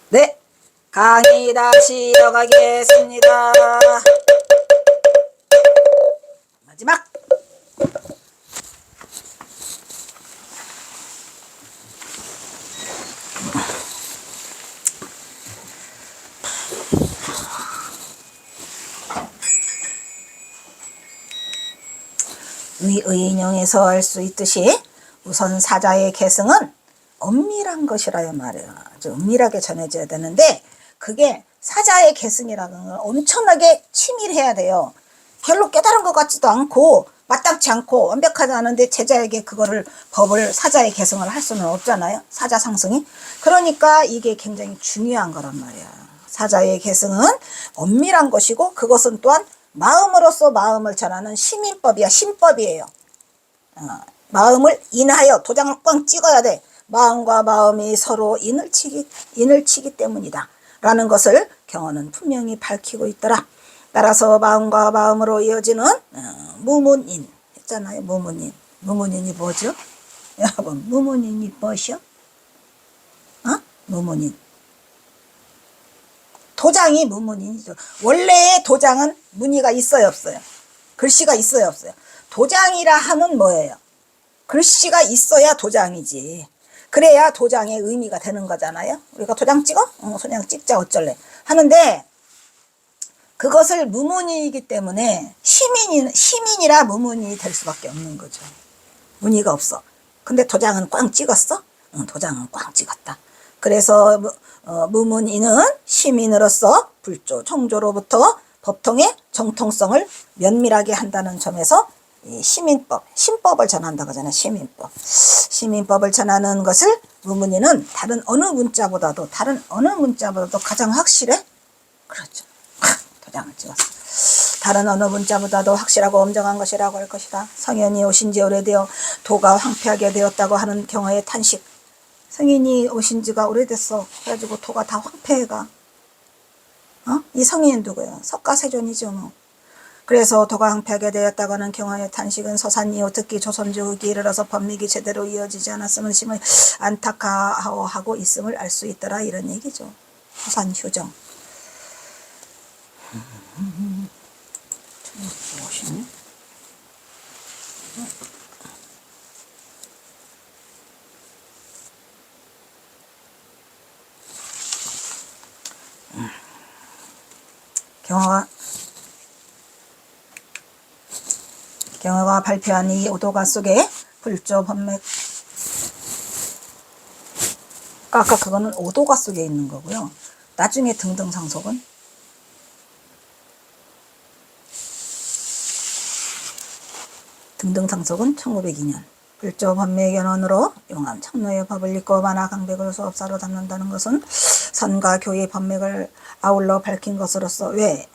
네, 강의 다시 이어가겠습니다. 마지막. 위의 인용에서 알 수 있듯이 우선 사자의 계승은 엄밀한 것이라요 말이에요. 아주 은밀하게 전해져야 되는데 그게 사자의 계승이라는 건 엄청나게 치밀해야 돼요. 별로 깨달은 것 같지도 않고 마땅치 않고 완벽하지 않은데 제자에게 그거를 법을 사자의 계승을 할 수는 없잖아요. 사자 상승이. 그러니까 이게 굉장히 중요한 거란 말이야. 사자의 계승은 엄밀한 것이고 그것은 또한 마음으로서 마음을 전하는 시민법이야. 신법이에요. 마음을 인하여 도장을 꽝 찍어야 돼. 마음과 마음이 서로 인을 치기 때문이다 라는 것을 경어는 분명히 밝히고 있더라. 따라서 마음과 마음으로 이어지는 무문인 했잖아요. 무문인. 무문인이 뭐죠? 여러분, 무문인이 뭐시오? 무문인. 도장이 무문인이죠. 원래 도장은 무늬가 있어요, 없어요? 글씨가 있어요, 없어요? 도장이라 하면 뭐예요? 글씨가 있어야 도장이지. 그래야 도장의 의미가 되는 거잖아요. 우리가 도장 찍어? 도장 찍자 어쩔래 하는데 그것을 무문이기 때문에 시민이라 무문이 될 수밖에 없는 거죠. 무늬가 없어. 근데 도장은 꽝 찍었어? 도장은 꽝 찍었다. 그래서 무문인은 시민으로서 불조, 청조로부터 법통의 정통성을 면밀하게 한다는 점에서 이 시민법, 신법을 전한다고 하잖아요. 시민법. 시민법을 전하는 것을 무문인은 다른 어느 문자보다도 가장 확실해? 그렇죠. 도장을 찍었어. 다른 어느 문자보다도 확실하고 엄정한 것이라고 할 것이다. 성현이 오신 지 오래되어 도가 황폐하게 되었다고 하는 경우의 탄식. 성인이 오신 지가 오래됐어. 그래가지고 도가 다 황폐해가. 이 성인은 누구예요? 석가세존이죠. 뭐. 그래서 도가 황폐하게 되었다고 하는 경우의 탄식은 서산이요 특히 조선조 후기에 이르러서 법맥이 제대로 이어지지 않았음을 심히 안타까워하고 있음을 알 수 있더라. 이런 얘기죠. 서산휴정. 무엇이네? 경화가 발표한 이 오도가 속에 불조 법맥 아까 그거는 오도가 속에 있는 거고요. 나중에 등등상속은 등등상속은 1902년 불조 법맥 연원으로 용암 청로의 법을 읽고 만화 강백을 수업사로 담는다는 것은 선과 교의 법맥을 아울러 밝힌 것으로서 왜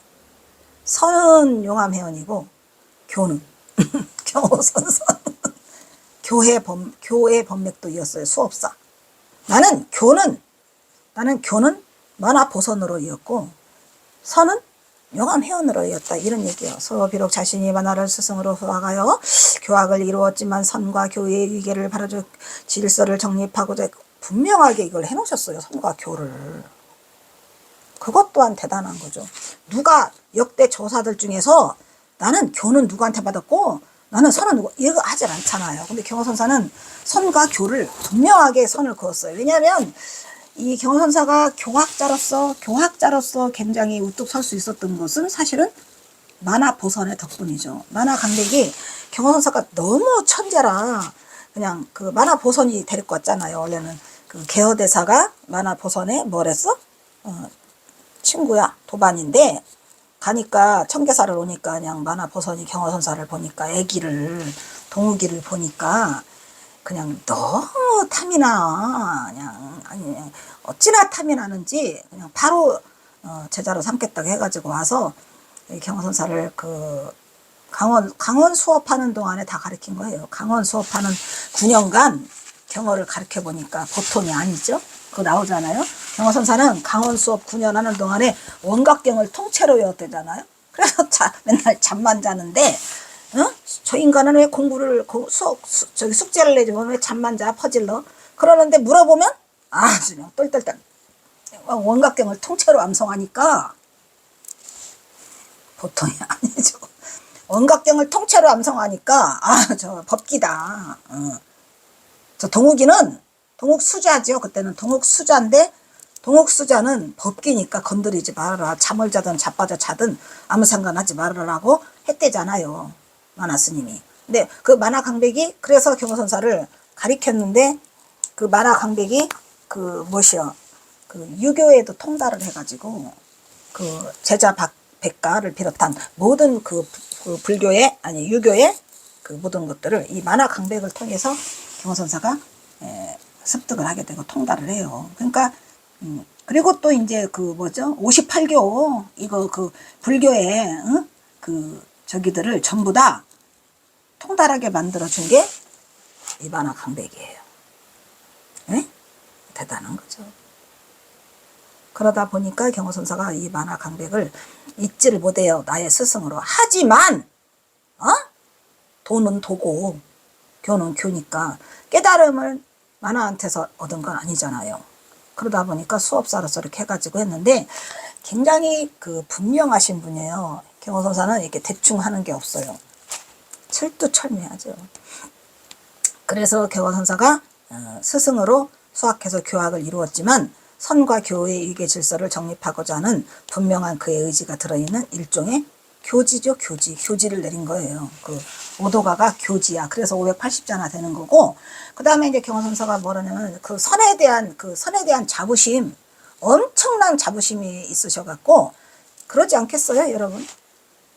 선은 용암 회원이고 교는 경호선선 교회 법맥도 이었어요. 수업사. 나는 교는 만화 보선으로 이었고 선은 용암 회원으로 이었다. 이런 얘기예요. 서로 비록 자신이 만화를 스승으로 수학하여 교학을 이루었지만 선과 교의 위계를 바라줄 질서를 정립하고자 분명하게 이걸 해놓으셨어요. 선과 교를. 그것 또한 대단한 거죠. 누가 역대 조사들 중에서 나는 교는 누구한테 받았고 나는 선은 누구 이거 하질 않잖아요. 근데 경호선사는 선과 교를 분명하게 선을 그었어요. 왜냐하면 이 경호선사가 교학자로서 굉장히 우뚝 설 수 있었던 것은 사실은 만화 보선의 덕분이죠. 만화 강백이 경호선사가 너무 천재라 그냥 그 만화 보선이 데리고 왔잖아요. 원래는 그 개허대사가 만화 보선에 뭘 했어? 친구야 도반인데 가니까 청계사를 오니까 그냥 만화 보선이 경호선사를 보니까 애기를 동욱이를 보니까 그냥 너무 탐이 나. 그냥 아니 어찌나 탐이 나는지 그냥 바로 제자로 삼겠다고 해가지고 와서 경호선사를 그 강원 수업하는 동안에 다 가르친 거예요. 강원 수업하는 9년간 경어를 가르쳐 보니까 보통이 아니죠. 그거 나오잖아요. 경호선사는 강원 수업 9년 하는 동안에 원각경을 통째로 외웠대잖아요. 그래서 맨날 잠만 자는데 저 인간은 왜 공부를 숙제를 내주면 왜 잠만 자 퍼질러 그러는데 물어보면 아주 그냥 똘똘똘 원각경을 통째로 암송하니까 보통이 아니죠. 원각경을 통째로 암송하니까 저 법기다. 저 동욱이는 동욱수자죠. 그때는 동욱수자인데 동욱수자는 법기니까 건드리지 말아라. 잠을 자든 자빠져 자든 아무 상관하지 말아라고 했대잖아요. 만화스님이. 근데 그 만화강백이 그래서 경호선사를 가리켰는데 그 만화강백이 그 무엇이요. 그 유교에도 통달을 해가지고 그 제자 백가를 비롯한 모든 그 불교의 아니 유교의 그 모든 것들을 이 만화강백을 통해서 경호선사가 습득을 하게 되고 통달을 해요. 그러니까 그리고 또 이제 그 뭐죠 58교 이거 그 불교의 그 저기들을 전부 다 통달하게 만들어 준 게 이 만화강백이에요. 네? 대단한 거죠. 그러다 보니까 경호선사가 이 만화강백을 잊지를 못해요. 나의 스승으로. 하지만 도는 도고 교는 교니까 깨달음을 만화한테서 얻은 건 아니잖아요. 그러다 보니까 수업사로서 이렇게 해가지고 했는데 굉장히 그 분명하신 분이에요. 경호선사는 이렇게 대충 하는 게 없어요. 철두철미하죠. 그래서 경호선사가 스승으로 수학해서 교학을 이루었지만 선과 교의 위계 질서를 정립하고자 하는 분명한 그의 의지가 들어있는 일종의 교지죠. 교지를 내린 거예요. 그 오도가가 교지야. 그래서 580자나 되는 거고, 그 다음에 이제 경호선사가 뭐라냐면 그 선에 대한 자부심, 엄청난 자부심이 있으셔갖고 그러지 않겠어요, 여러분?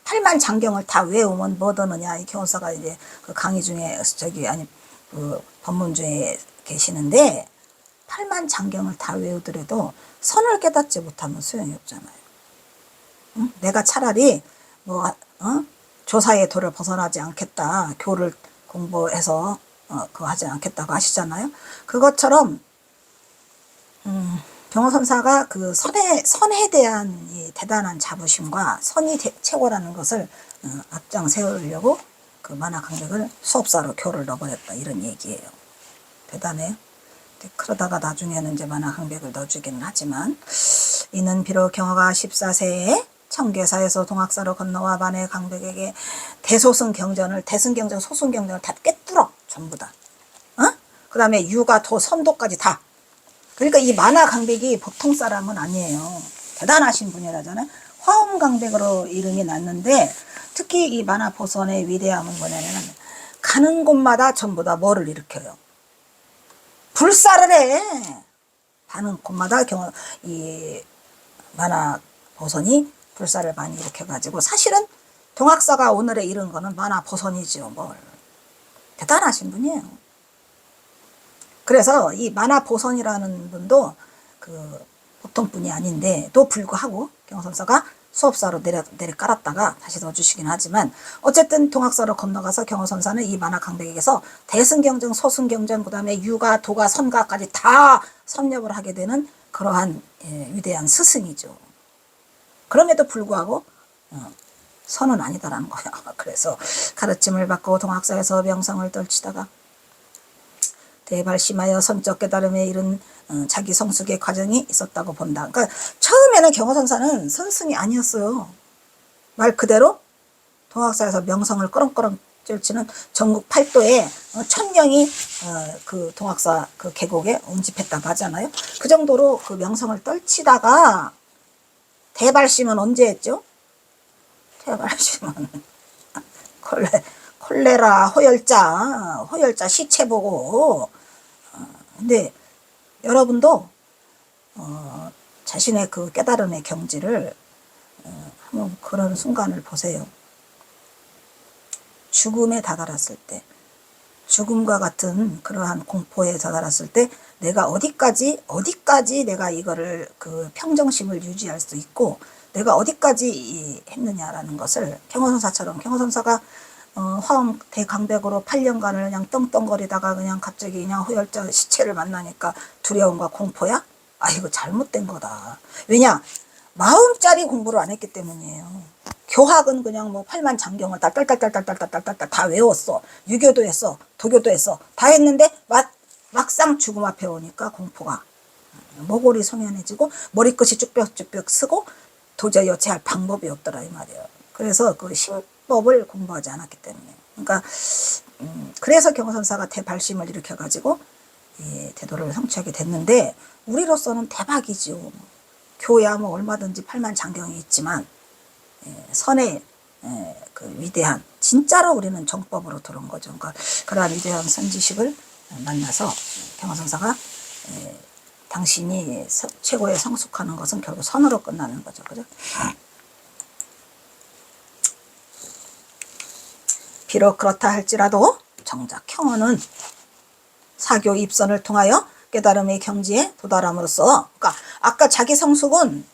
8만 장경을 다 외우면 뭐 더느냐. 이 경호사가 이제 그 강의 중에 그 법문 중에 계시는데 8만 장경을 다 외우더라도 선을 깨닫지 못하면 소용이 없잖아요. 응? 내가 차라리 조사의 도를 벗어나지 않겠다. 교를 공부해서 그거 하지 않겠다고 하시잖아요. 그것처럼 경호선사가 그 선에 대한 이 대단한 자부심과 선이 최고라는 것을 앞장 세우려고 그 만화강백을 수업사로 교를 넣어버렸다. 이런 얘기예요. 대단해요. 그러다가 나중에는 이제 만화강백을 넣어주기는 하지만 이는 비록 경호가 14세에 청계사에서 동학사로 건너와 만화강백에게 대승경전, 소승경전을 다 꿰뚫어. 전부 다. 그 다음에 유가, 도, 선도까지 다. 그러니까 이 만화강백이 보통 사람은 아니에요. 대단하신 분이라잖아요. 화엄강백으로 이름이 났는데 특히 이 만화보선의 위대함은 뭐냐면 가는 곳마다 전부 다 뭐를 일으켜요. 불사를 해. 가는 곳마다 이 만화보선이 불사를 많이 일으켜가지고 사실은 동학사가 오늘에 이른 거는 만화보선이지요. 뭘. 대단하신 분이에요. 그래서 이 만화보선이라는 분도 그 보통 분이 아닌데 또 불구하고 경호선사가 수업사로 내려 깔았다가 다시 넣어주시긴 하지만 어쨌든 동학사로 건너가서 경호선사는 이 만화강백에게서 대승경전, 소승경전, 그 다음에 유가, 도가, 선가까지 다 섭렵을 하게 되는 그러한 위대한 스승이죠. 그럼에도 불구하고 선은 아니다라는 거예요. 그래서 가르침을 받고 동학사에서 명성을 떨치다가 대발심하여 선적 깨달음에 이른 자기 성숙의 과정이 있었다고 본다. 그러니까 처음에는 경호선사는 선승이 아니었어요. 말 그대로 동학사에서 명성을 꺼렁꺼렁 쩔치는 전국 8도에 1000명이 그 동학사 그 계곡에 운집했다고 하잖아요. 그 정도로 그 명성을 떨치다가 대발심은 언제 했죠? 대발심은 콜레라, 호열자 시체 보고 근데 여러분도 자신의 그 깨달음의 경지를 한번 그런 순간을 보세요. 죽음에 다다랐을 때, 죽음과 같은 그러한 공포에 다다랐을 때 내가 어디까지 내가 이거를 그 평정심을 유지할 수 있고 내가 어디까지 했느냐라는 것을 경호선사가 화엄 대강백으로 8년간을 그냥 떵떵거리다가 그냥 갑자기 그냥 호열자 시체를 만나니까 두려움과 공포야? 아, 이거 잘못된 거다. 왜냐? 마음짜리 공부를 안 했기 때문이에요. 교학은 그냥 뭐 8만 장경을 딸딸딸딸딸딸딸딸 다 외웠어. 유교도 했어. 도교도 했어. 다 했는데 막상 죽음 앞에 오니까 공포가 모골이 송연해지고 머리끝이 쭉쭉쭉 쓰고 도저히 여체할 방법이 없더라 이 말이에요. 그래서 그 신법을 공부하지 않았기 때문에. 그러니까 그래서 경선사가 대발심을 일으켜가지고 대도를 성취하게 됐는데 우리로서는 대박이죠. 교야 뭐 얼마든지 팔만장경이 있지만 선의 그 위대한 진짜로 우리는 정법으로 들어온 거죠. 그러니까 그러한 위대한 선지식을 만나서 경화선사가 당신이 최고의 성숙하는 것은 결국 선으로 끝나는 거죠. 그죠? 비록 그렇다 할지라도 정작 경어는 사교 입선을 통하여 깨달음의 경지에 도달함으로써, 그러니까 아까 자기 성숙은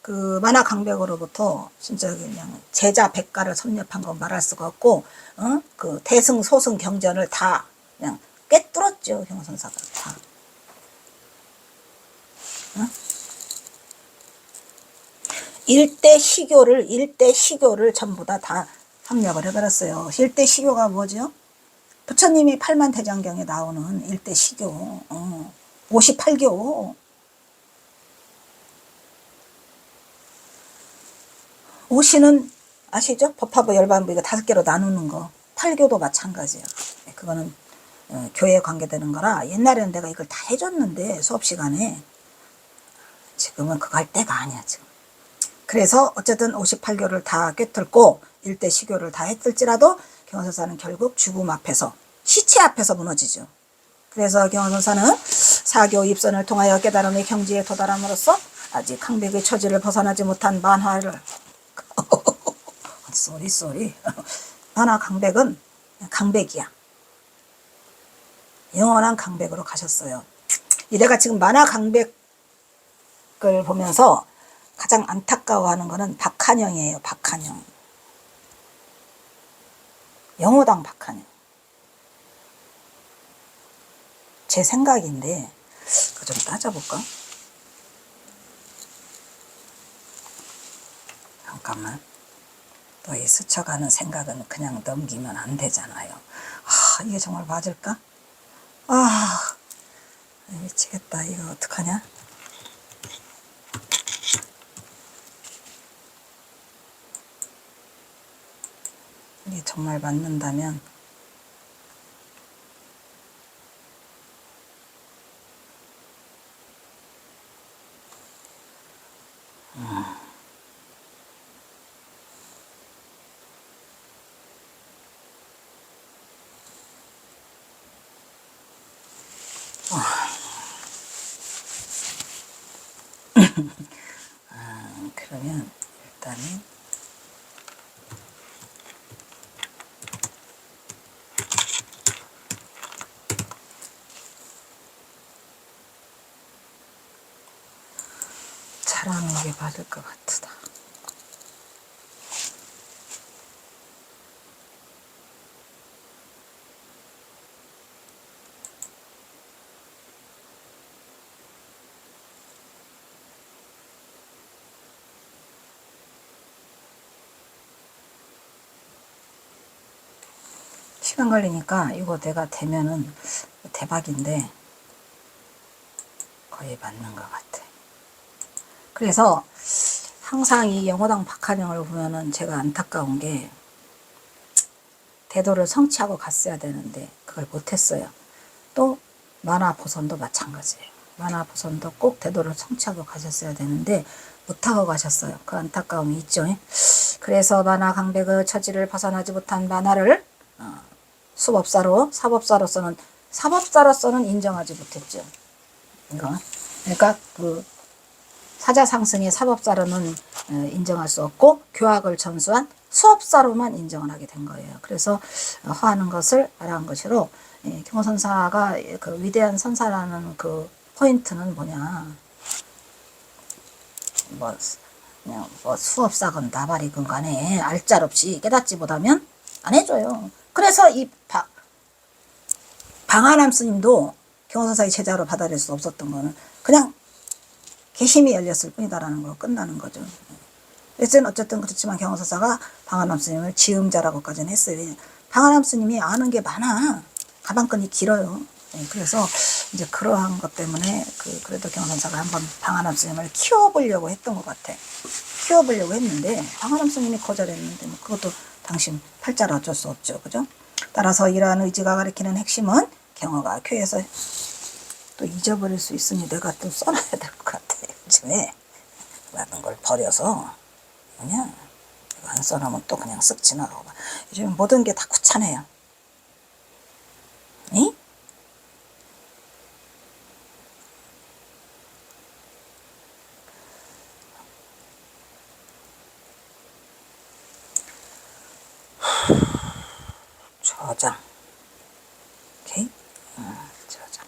그 만화강백으로부터 진짜 그냥 제자 백가를 섭렵한 건 말할 수가 없고, 그 대승 소승 경전을 다 그냥 꿰뚫었죠. 경선사가 다. 일대 시교를 전부 다 섭렵을 해버렸어요. 일대 시교가 뭐죠? 부처님이 팔만대장경에 나오는 일대 시교, 58교. 50는 아시죠? 법화부 열반부 이거 5개로 나누는 거. 8교도 마찬가지야. 그거는 교회에 관계되는 거라 옛날에는 내가 이걸 다 해줬는데 수업 시간에 지금은 그거 할 때가 아니야 지금. 그래서 어쨌든 58교를 다 꿰뚫고 일대 시교를 다 했을지라도 경화선사는 결국 죽음 앞에서 시체 앞에서 무너지죠. 그래서 경화선사는 사교 입선을 통하여 깨달음의 경지에 도달함으로써 아직 강백의 처지를 벗어나지 못한 만화를 쏘리 만화 강백은 강백이야. 영원한 강백으로 가셨어요. 내가 지금 만화 강백을 보면서 가장 안타까워하는 거는 박한영이에요. 박한영. 영호당 박한영. 제 생각인데 그거 좀 따져볼까? 잠깐만. 너희 스쳐가는 생각은 그냥 넘기면 안 되잖아요. 이게 정말 맞을까? 미치겠다. 이거 어떡하냐? 이게 정말 맞는다면 그러면 일단은 잘하는 게 맞을 것 같다. 시간 걸리니까 이거 내가 되면은 대박인데 거의 맞는 것 같아. 그래서 항상 이 영호당 박한영을 보면은 제가 안타까운 게 대도를 성취하고 갔어야 되는데 그걸 못했어요. 또 만화보선도 마찬가지예요. 만화보선도 꼭 대도를 성취하고 가셨어야 되는데 못하고 가셨어요. 그 안타까움이 있죠. 그래서 만화 강백의 처지를 벗어나지 못한 만화를 사법사로서는 인정하지 못했죠. 이거. 그러니까 그 사자상승의 사법사로는 인정할 수 없고 교학을 전수한 수업사로만 인정을 하게 된 거예요. 그래서 화하는 것을 말한 것으로 경호선사가 그 위대한 선사라는 그 포인트는 뭐냐, 그냥 수업사건 나발이건 간에 알짤없이 깨닫지 못하면 안 해줘요. 그래서 이 방아남 스님도 경호선사의 제자로 받아들일 수 없었던 거는 그냥 개심이 열렸을 뿐이다라는 걸로 끝나는 거죠. 어쨌든 그렇지만 경호선사가 방아남 스님을 지음자라고까지는 했어요. 방아남 스님이 아는 게 많아. 가방끈이 길어요. 그래서 이제 그러한 것 때문에 그래도 경선사가 한번 방한함 스님을 키워보려고 했던 것 같아. 키워보려고 했는데 방한함 스님이 거절했는데 뭐 그것도 당신 팔자라 어쩔 수 없죠. 그죠? 따라서 이러한 의지가 가리키는 핵심은 경어가 교회에서 또 잊어버릴 수 있으니 내가 또 써놔야 될 것 같아. 요즘에 많은 걸 버려서 그냥 안 써놓으면 또 그냥 쓱 지나가고. 요즘 모든 게 다 귀찮아요. 이? 저장. 오케이? 저장.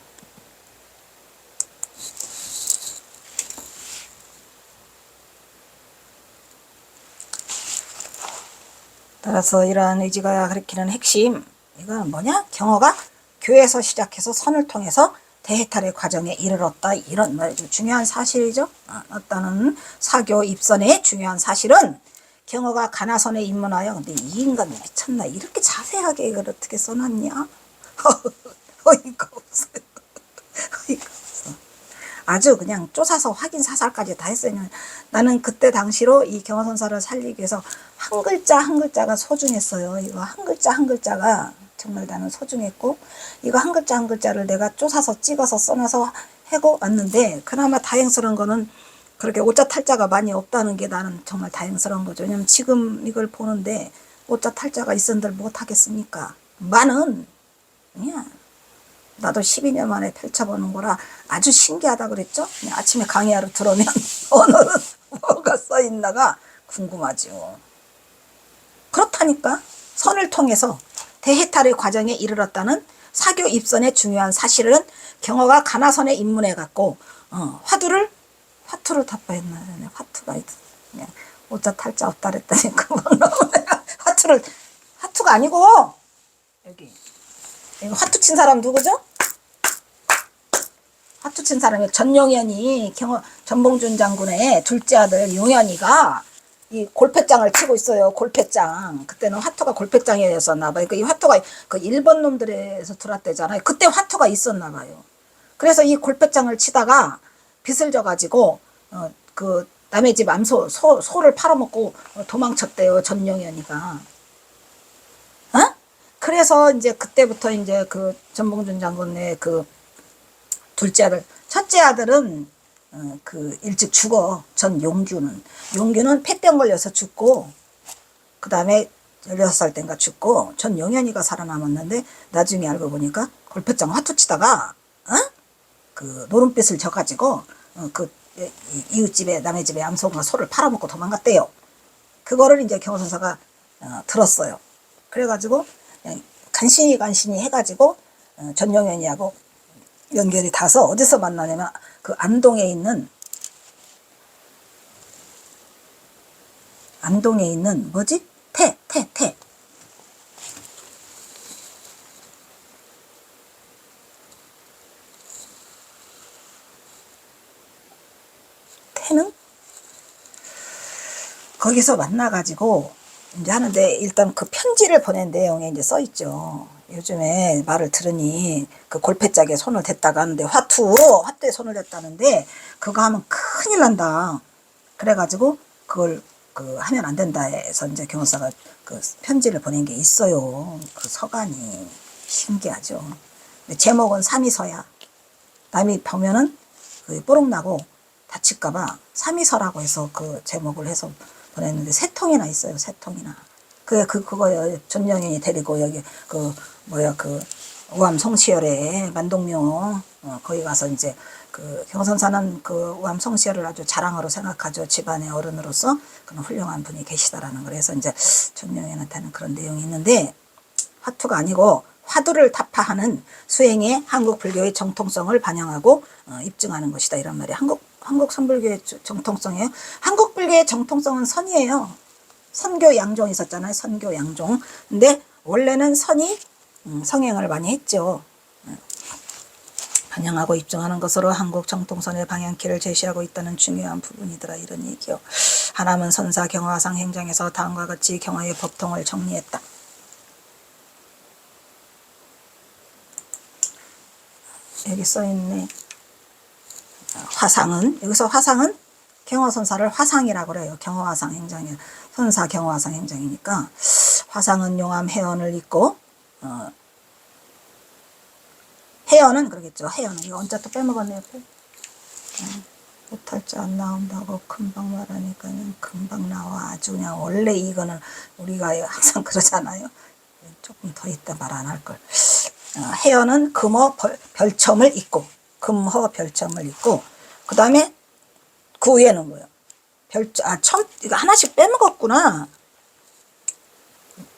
따라서 이러한 의지가 가리키는 핵심, 이건 뭐냐? 경어가 교회에서 시작해서 선을 통해서 대해탈의 과정에 이르렀다. 이런 말이죠. 중요한 사실이죠. 어떤 사교 입선의 중요한 사실은 경어가 가나선에 입문하여, 근데 이 인간 미쳤나? 이렇게 자세하게 이걸 어떻게 써놨냐? 어이가 없어요. 어이가 없어. 아주 그냥 쪼사서 확인 사살까지 다 했어요. 나는 그때 당시로 이 경어선사를 살리기 위해서 한 글자 한 글자가 소중했어요. 이거 한 글자 한 글자가 정말 나는 소중했고, 이거 한 글자 한 글자를 내가 쪼사서 찍어서 써놔서 해고 왔는데, 그나마 다행스러운 거는 그렇게 오자 탈자가 많이 없다는 게 나는 정말 다행스러운 거죠. 왜냐면 지금 이걸 보는데 오자 탈자가 있은들 못하겠습니까? 많은, 그냥 나도 12년 만에 펼쳐보는 거라 아주 신기하다 그랬죠? 그냥 아침에 강의하러 들어오면 오늘은 뭐가 써있나가 궁금하죠. 그렇다니까 선을 통해서 대해탈의 과정에 이르렀다는 사교 입선의 중요한 사실은 경어가 가나선에 입문해갖고 화투를 답변했나. 화투가 그냥 오자 탈자 없다 그랬더니 금방 나오네. 화투가 아니고 여기 화투 친 사람 누구죠? 화투 친 사람이 전용현이 전봉준 장군의 둘째 아들 용현이가 이 골패장을 치고 있어요. 골패장. 그때는 화투가 골패장이었었나 봐요. 이 화투가 그 일본 놈들에서 들어왔대잖아요. 그때 화투가 있었나 봐요. 그래서 이 골패장을 치다가 빚을 져가지고 그 남의 집 소를 팔아먹고 도망쳤대요. 전용현이가. 그래서 이제 그때부터 이제 그 전봉준 장군의 그 둘째 아들, 첫째 아들은 그 일찍 죽어. 용규는 폐병 걸려서 죽고, 그 다음에 16살 때인가 죽고, 전용현이가 살아남았는데 나중에 알고 보니까 골패장 화투 치다가 그 노름빛을 져가지고 그 이웃집에 남의 집에 암소가 소를 팔아먹고 도망갔대요. 그거를 이제 경호선사가 들었어요. 그래가지고 간신히 해가지고 전용현이하고 연결이 닿아서 어디서 만나냐면 그 안동에 있는 뭐지? 태 태능? 거기서 만나가지고 이제 하는데, 일단 그 편지를 보낸 내용에 이제 써 있죠. 요즘에 말을 들으니 그 골패짝에 손을 댔다가 하는데 화투에 손을 댔다는데 그거 하면 큰일 난다. 그래가지고 그걸 하면 안 된다 해서 이제 경호사가 그 편지를 보낸 게 있어요. 그 서간이 신기하죠. 근데 제목은 삼이서야. 남이 보면은 그 뽀록나고 다칠까봐 삼이서라고 해서 그 제목을 해서 보냈는데 세 통이나 있어요. 세 통이나. 그거 전영현이 데리고 여기 그 우암 성시열에 만동묘 거기 가서 이제 그 경선사는 그 우암 성시열을 아주 자랑으로 생각하죠. 집안의 어른으로서 그런 훌륭한 분이 계시다라는 걸 해서 이제 전영현한테는 그런 내용이 있는데, 화투가 아니고 화두를 타파하는 수행의 한국 불교의 정통성을 반영하고 입증하는 것이다, 이런 말이 한국 선불교의 정통성이에요. 한국 불교의 정통성은 선이에요. 선교 양종 있었잖아요. 선교 양종. 근데 원래는 선이 성행을 많이 했죠. 반영하고 입증하는 것으로 한국 정통선의 방향키를 제시하고 있다는 중요한 부분이더라, 이런 얘기요. 하남은 선사 경화상 행장에서 다음과 같이 경화의 법통을 정리했다. 여기 써있네. 화상은, 여기서 화상은 경허선사를 화상이라고 그래요. 경허화상 행장이, 선사 경허화상 행장이니까, 화상은 용암 해연을 잇고, 해연은 그러겠죠. 해연은, 이거 언제 또 빼먹었네, 옆에. 못할 줄 안 나온다고 금방 말하니까 그냥 금방 나와. 아주 그냥, 원래 이거는 우리가 항상 그러잖아요. 조금 더 있다 말 안 할 걸. 해연은 금허 별첨을 잇고, 금허 별첨을 잇고, 그 다음에 그 위에는 뭐예요? 이거 하나씩 빼먹었구나.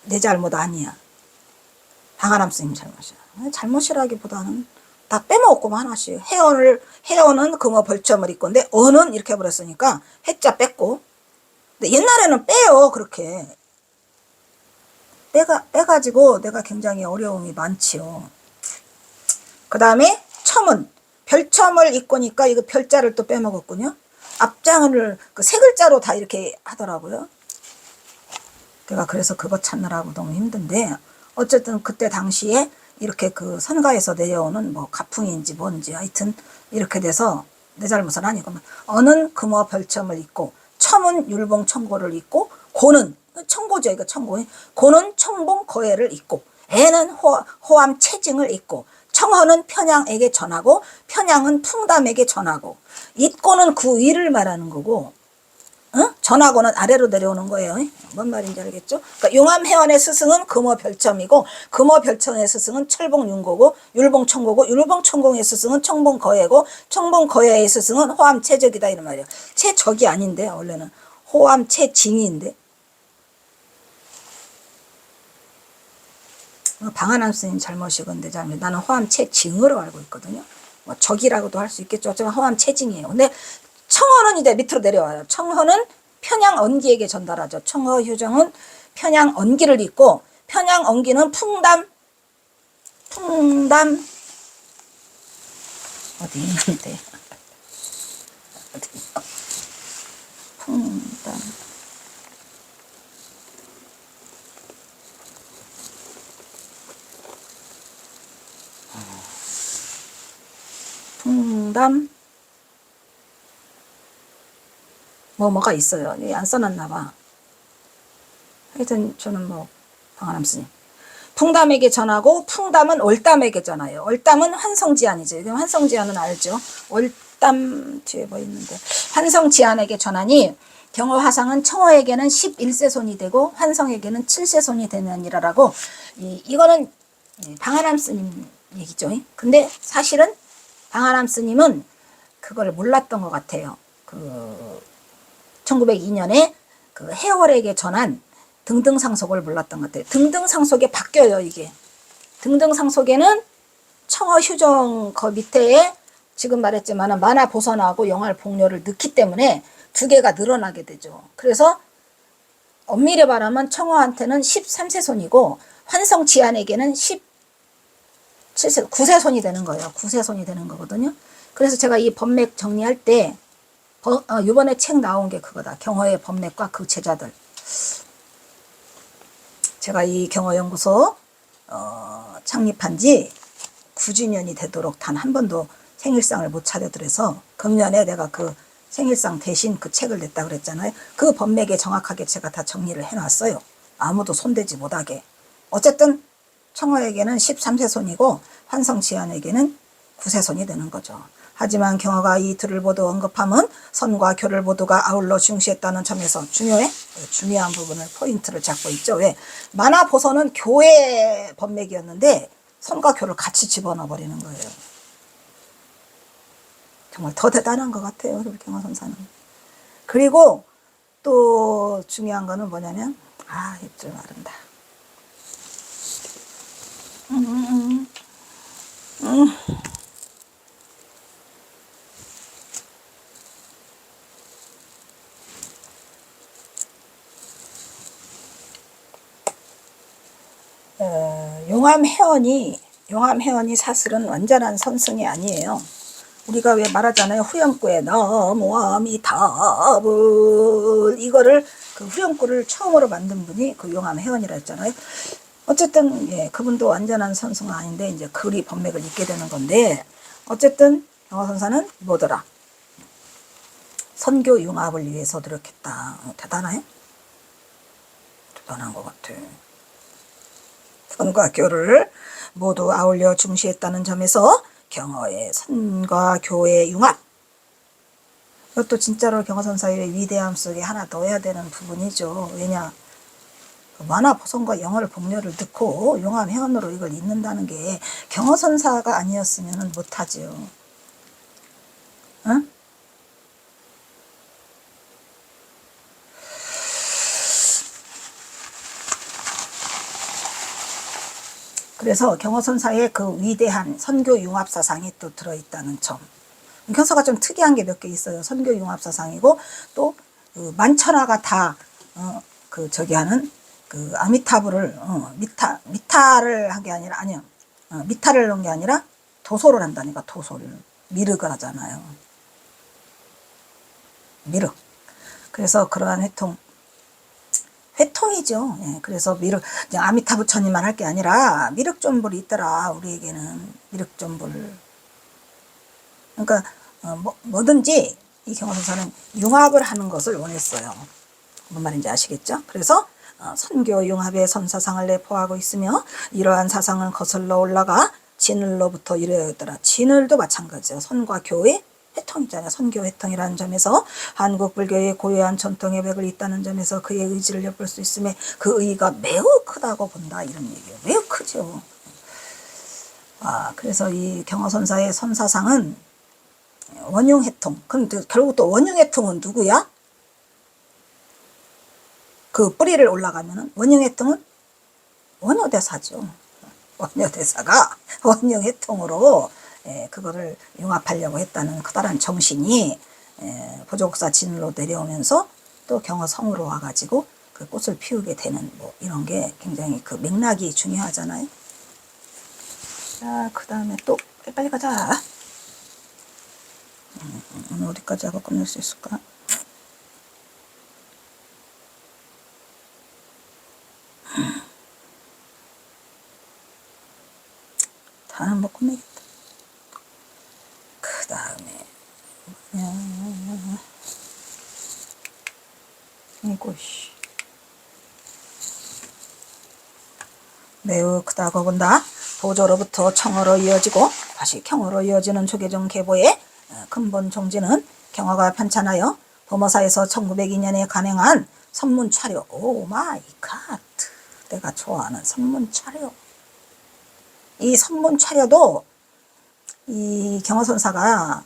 내 잘못 아니야. 방아람 스님 잘못이야. 잘못이라기보다는 다 빼먹었구만, 하나씩. 해연은 금어 벌점을 잇고, 근데 어는 이렇게 해버렸으니까 해자 뺐고. 근데 옛날에는 빼요, 그렇게. 빼가지고 내가 굉장히 어려움이 많지요. 그 다음에 첨은 별첨을 잇고니까 이거 별자를 또 빼먹었군요. 앞장을 그 세 글자로 다 이렇게 하더라고요. 내가 그래서 그거 찾느라고 너무 힘든데, 어쨌든 그때 당시에 이렇게 그 선가에서 내려오는 뭐 가풍인지 뭔지 하여튼 이렇게 돼서 내 잘못은 아니고, 어는 금어 별첨을 잇고, 첨은 율봉 청고를 잇고, 고는 청고죠, 이거 청고. 고는 청봉 거해를 잇고, 애는 호암 체증을 잇고, 청허는 편양에게 전하고, 편양은 풍담에게 전하고, 잇고는 그 위를 말하는 거고, 전하고는 아래로 내려오는 거예요. 뭔 말인지 알겠죠? 그러니까 용암해원의 스승은 금어별첨이고, 금어별첨의 스승은 철봉윤고고, 율봉청고고, 율봉청공의 스승은 청봉거예고, 청봉거예의 스승은 호암체적이다, 이런 말이에요. 체적이 아닌데, 원래는 호암체징인데. 방한함 스님 잘못이건데 잘못. 나는 호암체징으로 알고 있거든요. 뭐 적이라고도 할 수 있겠죠. 어쩌면 호암체징이에요. 근데 청허는 이제 밑으로 내려와요. 청허는 편양언기에게 전달하죠. 청허 효정은 편양언기를 잇고, 편양언기는 풍담 어디 있는데 어디 풍담 뭐가 있어요. 안 써놨나 봐. 하여튼 저는 뭐 방아람 스님. 풍담에게 전하고, 풍담은 월담에게 전하요. 월담은 환성지안이죠. 환성지안은 알죠. 월담 뒤에 뭐 있는데, 환성지안에게 전하니, 경허화상은 청허에게는 11세 손이 되고 환성에게는 7세 손이 되느니라라고. 이거는 방아람 스님 얘기죠. 근데 사실은 방아람 스님은 그걸 몰랐던 것 같아요. 1902년에 그 해월에게 전한 등등상속을 몰랐던 것 같아요. 등등상속에 바뀌어요, 이게. 등등상속에는 청어 휴정 그 밑에 지금 말했지만 만화 보선하고 영활 복료를 넣기 때문에 두 개가 늘어나게 되죠. 그래서 엄밀히 말하면 청어한테는 13세 손이고, 환성 지안에게는 17세, 9세 손이 되는 거예요. 9세 손이 되는 거거든요. 그래서 제가 이 법맥 정리할 때, 이번에 책 나온 게 그거다. 경허의 법맥과 그 제자들. 제가 이 경허연구소 창립한 지 9주년이 되도록 단 한 번도 생일상을 못 차려드려서 금년에 내가 그 생일상 대신 그 책을 냈다 그랬잖아요. 그 법맥에 정확하게 제가 다 정리를 해놨어요. 아무도 손대지 못하게. 어쨌든 청허에게는 13세 손이고 환성지안에게는 9세 손이 되는 거죠. 하지만 경허가 이 둘을 모두 언급함은 선과 교를 모두가 아울러 중시했다는 점에서 중요해? 중요한 부분을 포인트를 잡고 있죠. 왜? 만화 보선은 교회 법맥이었는데 선과 교를 같이 집어넣어 버리는 거예요. 정말 더 대단한 것 같아요, 우리 경허 선사는. 그리고 또 중요한 거는 뭐냐면, 입줄 마른다. 용암해원이 사실은 완전한 선승이 아니에요. 우리가 왜 말하잖아요. 후렴구에 너무아미타불, 이거를 그 후렴구를 처음으로 만든 분이 그 용암해원이라 했잖아요. 어쨌든 그분도 완전한 선승은 아닌데 이제 그리 법맥을 잇게 되는 건데, 어쨌든 경화선사는 뭐더라? 선교 융합을 위해서 노력했다. 대단해? 대단한 것 같아. 선과 교를 모두 아울러 중시했다는 점에서 경허의 선과 교의 융합, 이것도 진짜로 경허선사의 위대함 속에 하나 넣어야 되는 부분이죠. 왜냐, 만화 보성과 영어를 복료를 넣고 용암 회원으로 이걸 잇는다는 게 경허선사가 아니었으면 못하죠. 응? 그래서 경허선사의 그 위대한 선교 융합 사상이 또 들어있다는 점. 경서가 좀 특이한 게 몇 개 있어요. 선교 융합 사상이고 또 그 만천하가 다 저기 하는 그 아미타불을 미타를 한 게 아니라 아니요. 미타를 한 게 아니라 도소를 한다니까. 도소를 미륵을 하잖아요. 미륵. 그래서 그러한 회통이죠. 예, 그래서 미륵, 그냥 아미타부 천이만 할 게 아니라 미륵존불이 있더라. 우리에게는 미륵존불. 그러니까 뭐든지 이 경허선사는 융합을 하는 것을 원했어요. 뭔 말인지 아시겠죠? 그래서 선교 융합의 선사상을 내포하고 있으며 이러한 사상은 거슬러 올라가 진을로부터 이르렀더라. 진을도 마찬가지예요. 선과 교의 회통이잖아요. 선교 회통이라는 점에서 한국 불교의 고유한 전통의 맥을 있다는 점에서 그의 의지를 엿볼 수 있음에 그 의의가 매우 크다고 본다. 이런 얘기예요. 매우 크죠. 그래서 이 경허선사의 선사상은 원흉회통. 그럼 결국 또 원흉회통은 누구야? 그 뿌리를 올라가면은 원흉회통은 원효대사죠. 원효대사가 원흉회통으로 그거를 융합하려고 했다는 커다란 정신이 보조국사 진으로 내려오면서 또 경허성으로 와가지고 그 꽃을 피우게 되는 뭐 이런 게 굉장히 그 맥락이 중요하잖아요. 자, 그 다음에 또 빨리 가자. 오늘 어디까지 하고 끝낼 수 있을까? 다는 못 끝내겠다. 그 다음에 이것이 매우 크다고 본다. 보조로부터 청어로 이어지고 다시 경어로 이어지는 조계종 계보의 근본 종지는 경어가 편찬하여 범어사에서 1902년에 간행한 선문차려. 오 마이 갓. 내가 좋아하는 선문차려. 이 선문차려도 이 경허선사가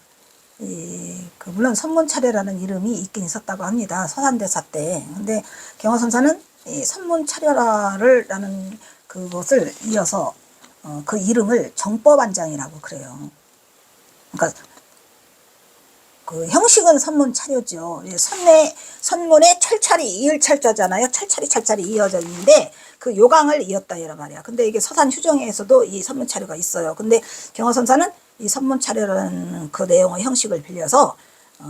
물론 선문차려라는 이름이 있긴 있었다고 합니다. 서산대사 때. 근데 경허선사는 이 선문차려라는 그것을 이어서 그 이름을 정법안장이라고 그래요. 그러니까 그 형식은 선문차려죠. 선문에 철찰이 이을 철자잖아요. 철찰이 이어져 있는데 그 요강을 이었다 이란 말이야. 근데 이게 서산 휴정에서도 이 선문차려가 있어요. 근데 경허선사는 이 선문차려라는 그 내용의 형식을 빌려서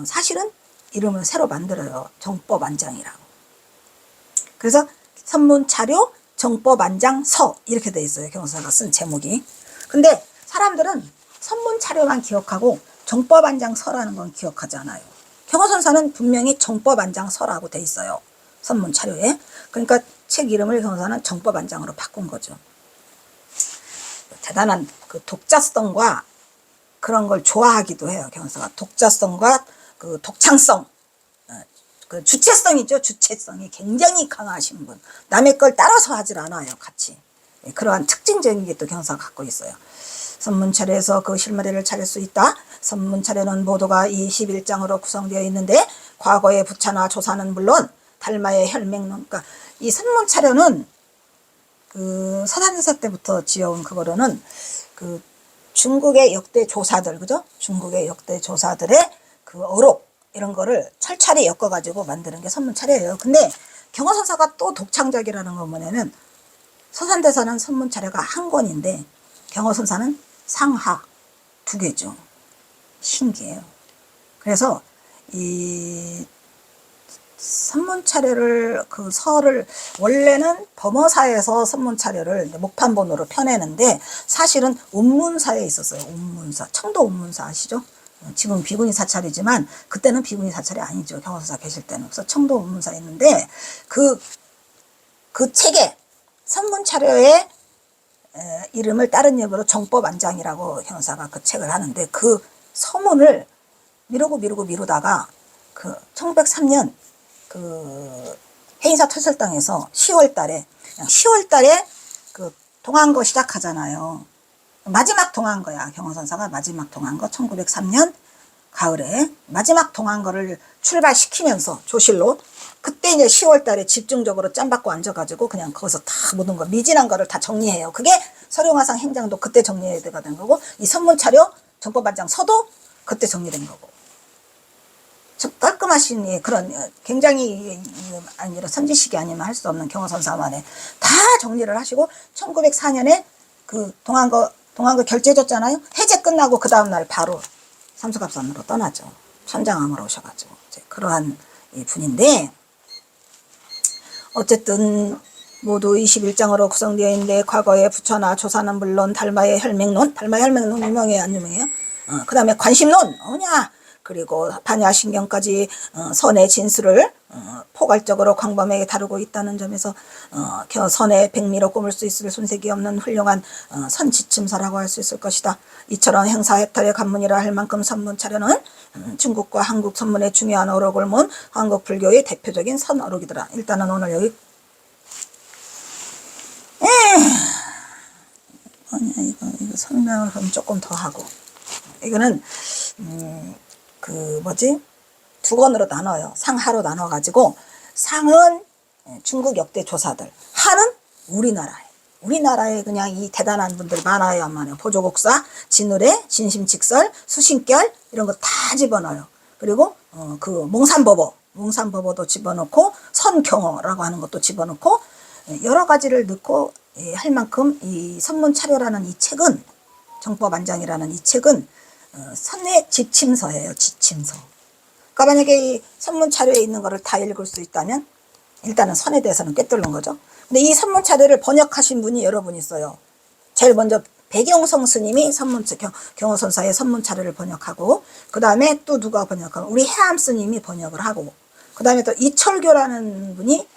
사실은 이름을 새로 만들어요. 정법안장이라고. 그래서 선문차려 정법안장서 이렇게 돼 있어요. 경허선사가 쓴 제목이. 근데 사람들은 선문차려만 기억하고 정법안장서라는 건 기억하지 않아요. 경허선사는 분명히 정법안장서라고 돼 있어요. 선문차려에. 그러니까 책 이름을 경허선사는 정법안장으로 바꾼 거죠. 대단한 그 독자성과 그런 걸 좋아하기도 해요. 경허선사가 독자성과 그 독창성, 그 주체성이죠. 주체성이 굉장히 강하신 분. 남의 걸 따라서 하질 않아요. 같이. 그러한 특징적인 게 또 경허선사가 갖고 있어요. 선문차려에서 그 실마리를 차릴 수 있다. 선문차려는 모두가 21장으로 구성되어 있는데 과거의 부차나 조사는 물론 달마의 혈맹론, 그러니까 이 선문차려는 그 서산대사 때부터 지어온 그거로는 그 중국의 역대 조사들, 그죠? 중국의 역대 조사들의 그 어록 이런 거를 철찰이 엮어가지고 만드는 게 선문차려예요. 근데 경허선사가 또 독창적이라는 건 뭐냐면 서산대사는 선문차려가 한 권인데 경허선사는 상하 두 개죠. 신기해요. 그래서 이 선문차례를 그 설을 원래는 범어사에서 선문차례를 목판본으로 펴내는데 사실은 운문사에 있었어요. 운문사, 청도 운문사 아시죠? 지금 비구니 사찰이지만 그때는 비구니 사찰이 아니죠. 경호선사 계실 때는. 그래서 청도 운문사에 있는데 그 책에 선문차례의 이름을 다른 이름으로 정법안장이라고 경호사가 그 책을 하는데 그 서문을 미루다가 그 1903년 그 해인사 퇴설당에서 10월 달에 그 동안거 시작하잖아요. 마지막 동안거야. 경호선사가 마지막 동안거 1903년 가을에 마지막 동안거를 출발시키면서 조실로 그때 이제 10월 달에 집중적으로 짬받고 앉아가지고 그냥 거기서 다 모든 거 미진한 거를 다 정리해요. 그게 서룡화상 행장도 그때 정리해야 되는 거고 이 선문차려 정법반장 서도 그때 정리된 거고 깔끔하신 그런 굉장히 아니라 선지식이 아니면 할 수 없는 경호선사만에 다 정리를 하시고 1904년에 그 동안거 결제해줬잖아요. 해제 끝나고 그 다음날 바로 삼수갑산으로 떠나죠. 천장암으로 오셔가지고 이제 그러한 분인데 어쨌든 모두 21장으로 구성되어 있는데 과거의 부처나 조사는 물론 달마의 혈맹론 유명해요 안 유명해요? 그 다음에 관심론 그리고 반야신경까지 선의 진수를 포괄적으로 광범위하게 다루고 있다는 점에서 선의 백미로 꼽을 수 있을 손색이 없는 훌륭한 선지침서라고 할 수 있을 것이다. 이처럼 행사해탈의 관문이라 할 만큼 선문차례는 중국과 한국 선문의 중요한 어록을 모은 한국 불교의 대표적인 선어록이더라. 일단은 오늘 여기 이거 설명을 그럼 조금 더 하고 이거는 두 권으로 나눠요. 상하로 나눠가지고 상은 중국 역대 조사들, 하는 우리나라에 그냥 이 대단한 분들 많아요. 안 많아요. 보조국사, 진의례, 진심직설, 수신결 이런 거 다 집어넣어요. 그리고 그 몽산법어도 집어넣고 선경어라고 하는 것도 집어넣고 여러 가지를 넣고 할 만큼 이 선문차려라는 이 책은 정법안장이라는 이 책은 선의 지침서예요. 지침서. 그러니까 만약에 이 선문차례에 있는 거를 다 읽을 수 있다면 일단은 선에 대해서는 꿰뚫는 거죠. 근데 이 선문차례를 번역하신 분이 여러 분 있어요. 제일 먼저 백영성 스님이 경호선사의 선문차례를 번역하고 그 다음에 또 누가 번역하고 우리 해암 스님이 번역을 하고 그 다음에 또 이철교라는 분이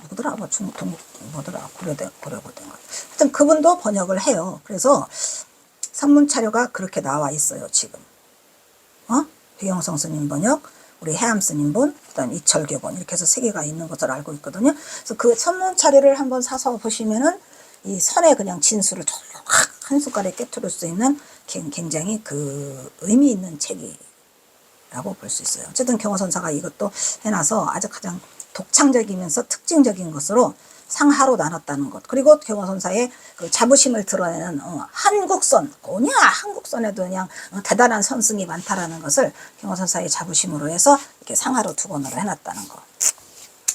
누구더라? 고려고대인가. 하여튼 그분도 번역을 해요. 그래서 선문차례가 그렇게 나와 있어요. 지금 백영성 스님 번역, 우리 해암 스님 본, 그 다음에 이철교 본 이렇게 해서 세 개가 있는 것으로 알고 있거든요. 그래서 그 선문차례를 한번 사서 보시면은 이 선의 그냥 진수를 한 숟갈에 깨트릴 수 있는 굉장히 그 의미 있는 책이라고 볼 수 있어요. 어쨌든 경호선사가 이것도 해놔서 아주 가장 독창적이면서 특징적인 것으로 상하로 나눴다는 것. 그리고 경호선사의 그 자부심을 드러내는 한국선, 한국선에도 그냥 대단한 선승이 많다라는 것을 경호선사의 자부심으로 해서 이렇게 상하로 두 권으로 해놨다는 것.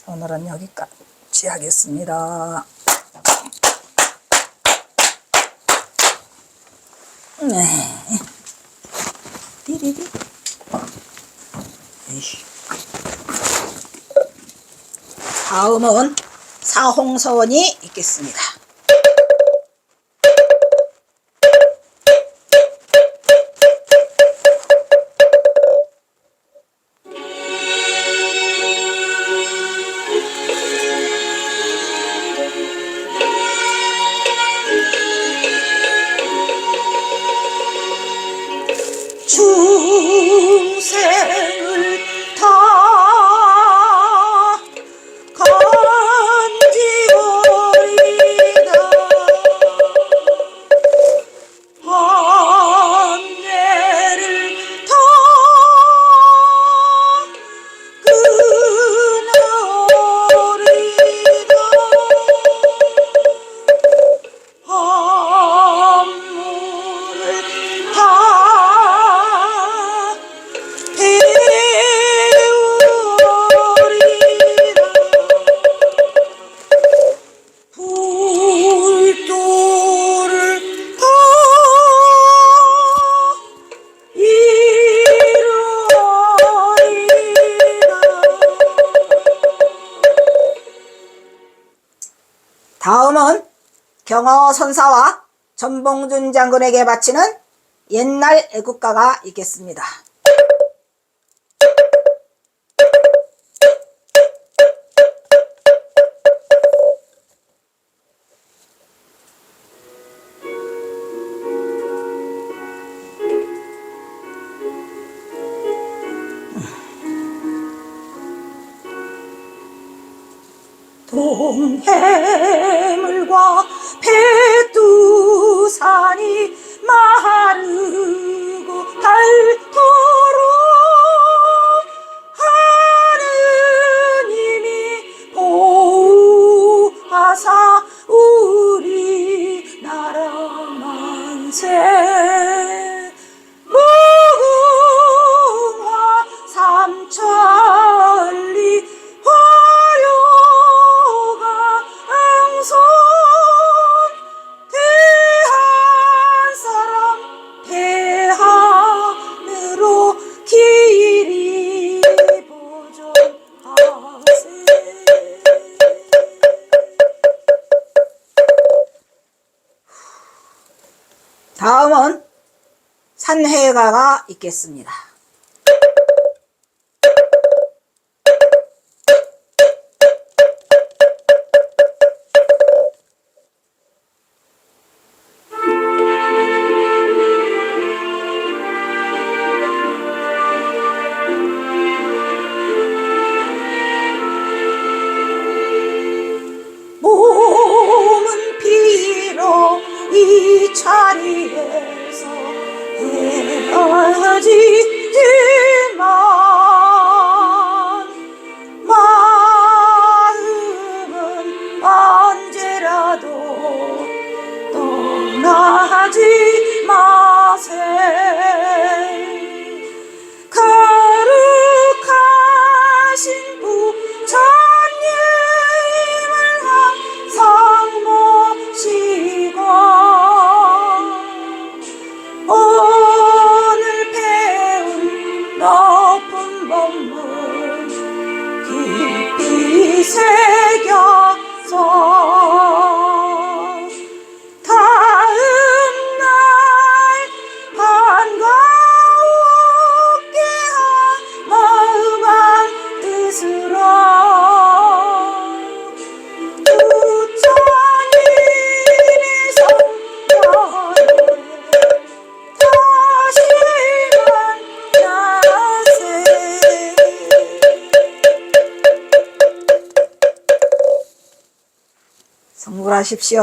오늘은 여기까지 하겠습니다. 네. 띠리리. 다음은 사홍서원이 있겠습니다. 중생을 다 간지오리 다음은 경어 선사와 전봉준 장군에게 바치는 옛날 애국가가 있겠습니다. 동해물과 백두산이 마르고 닳도록 하느님이 보호하사 우리나라 만세. 무궁화 삼천리 화려가 앙손. 대한 사람 대한으로 길이 보존하세. 다음은 산회가가 있겠습니다. 몸은 비록 이 자리에서 헤어지지만 마음은 언제라도 떠나지 마세. 거룩하신 부처님을 항상 모시고 오늘 배운 높은 법문 깊이 새겨서 다음날 반가웠게 한 마음 한 뜻으로 부처님의 성전을 다시 만나세. 성불하십시오.